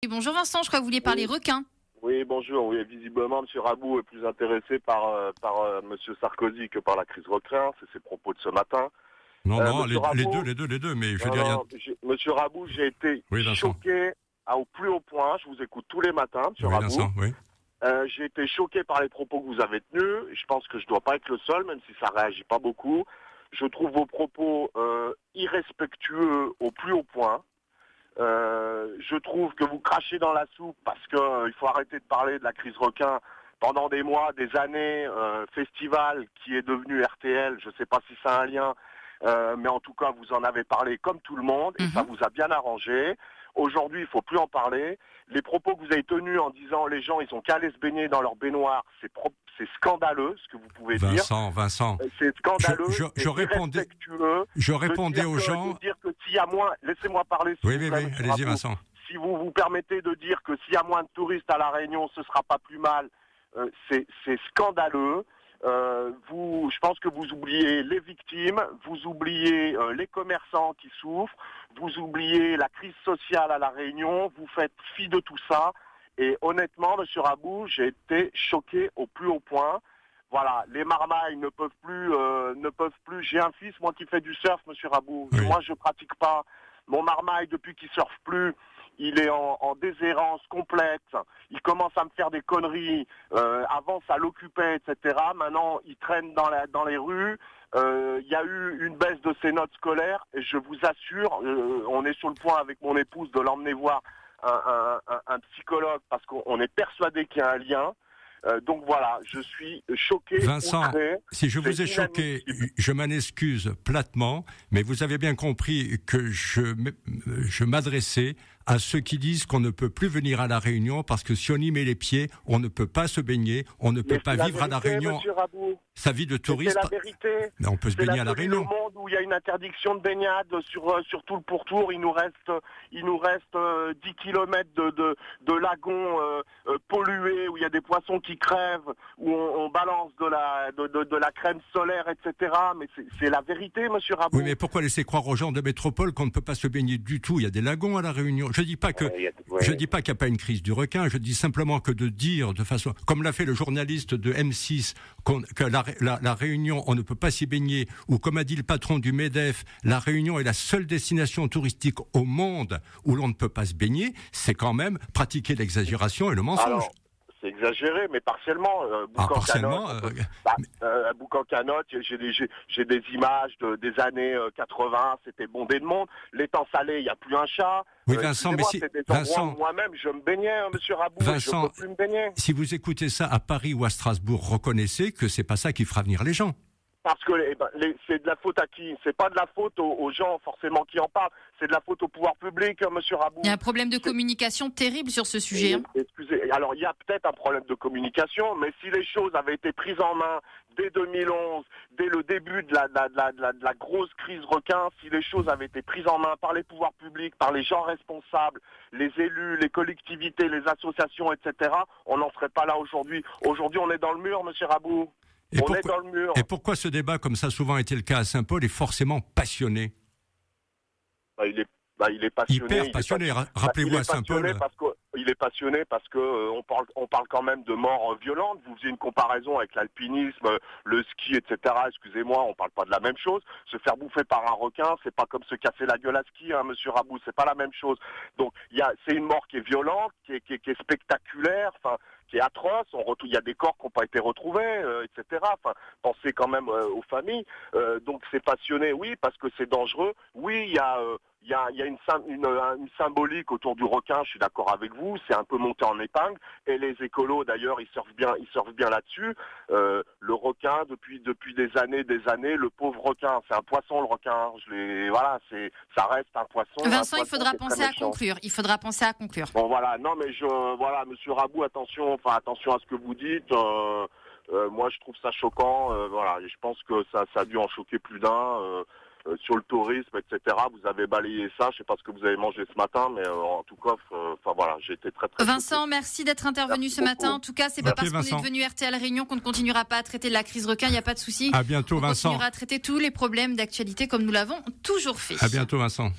Et bonjour Vincent, je crois que vous vouliez parler requin. Oui, bonjour. Oui, visiblement, M. Rabou est plus intéressé par M. Sarkozy que par la crise requin. C'est ses propos de ce matin. Non, Monsieur Rabou, les deux, mais je veux non, dire rien. non, Monsieur Rabou, j'ai été Oui, Vincent. choqué au plus haut point. Je vous écoute tous les matins, M. Oui, Rabou. Vincent, oui. J'ai été choqué par les propos que vous avez tenus. Je pense que je ne dois pas être le seul, même si ça réagit pas beaucoup. Je trouve vos propos irrespectueux au plus haut point. Je trouve que vous crachez dans la soupe parce que il faut arrêter de parler de la crise requin pendant des mois, des années. Festival qui est devenu RTL, je ne sais pas si ça a un lien, mais en tout cas vous en avez parlé comme tout le monde et ça vous a bien arrangé. Aujourd'hui, il faut plus en parler. Les propos que vous avez tenus en disant les gens ils ont qu'à aller se baigner dans leur baignoire, c'est scandaleux ce que vous pouvez dire. Vincent, C'est scandaleux. Je répondais aux gens. De dire que s'il y a moins, laissez-moi parler. Oui, allez-y, Vincent. Si vous vous permettez de dire que s'il y a moins de touristes à La Réunion, ce sera pas plus mal, c'est scandaleux. Je pense que vous oubliez les victimes, vous oubliez les commerçants qui souffrent, vous oubliez la crise sociale à La Réunion, vous faites fi de tout ça. Et honnêtement, Monsieur Rabou, j'ai été choqué au plus haut point. Voilà, les marmailles ne peuvent plus. J'ai un fils, moi, qui fait du surf, Monsieur Rabou. Oui. Moi, je pratique pas. Mon marmaille, depuis qu'il surfe plus, il est en déshérence complète. Il commence à me faire des conneries. Avant, ça l'occupait, etc. Maintenant, il traîne dans les rues. Il y a eu une baisse de ses notes scolaires. Et je vous assure, on est sur le point avec mon épouse de l'emmener voir un psychologue parce qu'on est persuadé qu'il y a un lien. Donc voilà, je suis choqué. Vincent, outré. si je vous ai choqué, je m'en excuse platement, mais vous avez bien compris que je m'adressais à ceux qui disent qu'on ne peut plus venir à La Réunion parce que si on y met les pieds, on ne peut pas se baigner, on ne peut pas vivre à La Réunion sa vie de touriste. C'est la vérité. Mais on peut se baigner à La Réunion. Au monde où il y a une interdiction de baignade sur tout le pourtour, il nous reste 10 kilomètres de lagons pollués où il y a des poissons qui crèvent, où on balance de la crème solaire, etc. Mais c'est la vérité, Monsieur Rabou. Oui, mais pourquoi laisser croire aux gens de métropole qu'on ne peut pas se baigner du tout? Il y a des lagons à La Réunion. Je dis pas qu'il n'y a pas une crise du requin. Je dis simplement que de dire de façon, comme l'a fait le journaliste de M6, que la Réunion, on ne peut pas s'y baigner, ou comme a dit le patron du MEDEF, La Réunion est la seule destination touristique au monde où l'on ne peut pas se baigner, c'est quand même pratiquer l'exagération et le mensonge. Alors, c'est exagéré, mais partiellement. Boucan-Canotte, j'ai des images des années 80, c'était bondé de monde. L'étang salé, il n'y a plus un chat. Oui, Vincent, mais si... Vincent, moi-même, je me baignais, hein, Monsieur Rabou, Vincent, je peux plus me baigner. Si vous écoutez ça à Paris ou à Strasbourg, reconnaissez que c'est pas ça qui fera venir les gens. Parce que c'est de la faute à qui? C'est pas de la faute aux gens forcément qui en parlent, c'est de la faute au pouvoir public, Monsieur Rabou. Il y a un problème de communication terrible sur ce sujet. Excusez, alors il y a peut-être un problème de communication, mais si les choses avaient été prises en main dès 2011, dès le début de la grosse crise requin, si les choses avaient été prises en main par les pouvoirs publics, par les gens responsables, les élus, les collectivités, les associations, etc., on n'en serait pas là aujourd'hui. Aujourd'hui, on est dans le mur, Monsieur Rabou. Est dans le mur. Et pourquoi ce débat, comme ça a souvent été le cas à Saint-Paul, est forcément passionné? Il est passionné. Hyper passionné. Rappelez-vous à Saint-Paul. Il est passionné parce que on parle quand même de morts violentes. Vous faisiez une comparaison avec l'alpinisme, le ski, etc. Excusez-moi, on parle pas de la même chose. Se faire bouffer par un requin, c'est pas comme se casser la gueule à ski, hein, Monsieur Rabou. C'est pas la même chose. Donc c'est une mort qui est violente, qui est spectaculaire. Enfin, qui est atroce, il y a des corps qui n'ont pas été retrouvés, etc. Enfin, pensez quand même aux familles. Donc c'est passionné, oui, parce que c'est dangereux. Oui, il y a une symbolique autour du requin, je suis d'accord avec vous, c'est un peu monté en épingle, et les écolos d'ailleurs, ils surfent bien là-dessus. Le requin, depuis des années, le pauvre requin, c'est un poisson le requin, ça reste un poisson. Vincent, il faudra penser à conclure. Bon voilà, non mais Monsieur Rabou, attention à ce que vous dites. Moi, je trouve ça choquant. Je pense que ça a dû en choquer plus d'un. Sur le tourisme, etc. Vous avez balayé ça. Je sais pas ce que vous avez mangé ce matin, mais en tout cas, j'ai été très Vincent, choqué. merci d'être intervenu ce matin. En tout cas, c'est pas parce qu'on est devenu RTL Réunion qu'on ne continuera pas à traiter de la crise requin. Il n'y a pas de souci. À bientôt, Vincent. On continuera à traiter tous les problèmes d'actualité comme nous l'avons toujours fait. À bientôt, Vincent.